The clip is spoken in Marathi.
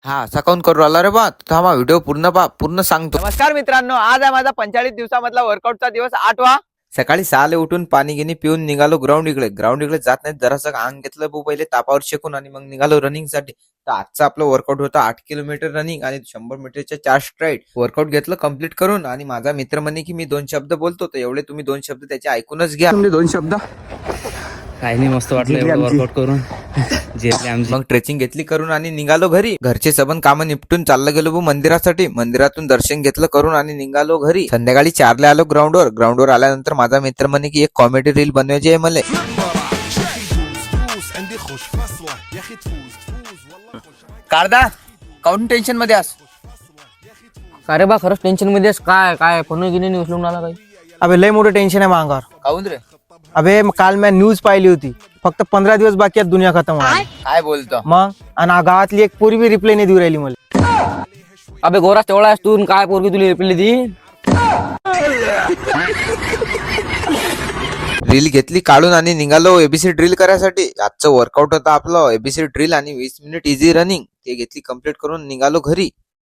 हा असा काऊन करू आला रे बा थांबा व्हिडिओ पूर्ण सांगतो. नमस्कार मित्रांनो, आज आहे माझा 45 दिवसामधला वर्कआउटचा दिवस 8वा. सकाळी 6 उठून पाणी गिनी पिऊन निघालो ग्राउंड इकडे जात नाही जरासं अंग घेतलं भाऊ पहिले तापावर शेकून आणि मग निघालो रनिंग साठी. तर आजचं आपलं वर्कआउट होतं 8 किलोमीटर रनिंग आणि 100 मीटरच्या 4 स्ट्राईड. वर्कआउट घेतलं कम्प्लीट करून आणि माझा मित्र म्हणे की मी 2 शब्द बोलतो तर एवढे तुम्ही 2 शब्द त्याचे ऐकूनच घ्या. तुमचे 2 शब्द काही नाही, मस्त वाटलं एवढं वर्कआउट करून. जेवले आमची. मग ट्रेचिंग घेतली करून आणि निघालो घरी. घरचे सबन कामं निपटून चाललं गेलो भाऊ मंदिरासाठी. मंदिरातून दर्शन घेतलं करून आणि निघालो घरी. संध्याकाळी 4 आलो ग्राउंडवर आल्यानंतर माझा मित्र म्हणे की एक कॉमेडी रील बनवायची आहे मला. कारदा काऊन टेन्शन मध्ये आस? अरे बा खरंच टेन्शन मध्ये आहेस? काय काय फोन गिनी उचलून आला काही? अबे लय मोठं टेन्शन आहे मांगावर. काऊन रे? अबे काल मी न्यूज पाहिली होती, फक्त 15 दिवस बाकी आहेत दुनिया खतम व्हायला. काय बोलतो? मग आणि गावातली एक पोरी बी रिप्लाय नाही देऊ राहिली मला. अबे गोरा तेवढा आहेस तू, काय पोरगी तुला रिप्ले दी? रील घेतली काढून आणि निघालो एबीसी ड्रिल करायसाठी. आजचं वर्कआउट होतं आपलं एबीसी ड्रिल आणि 20 मिनिट इझी रनिंग. ते घेतली कम्प्लीट करून निघालो घरी.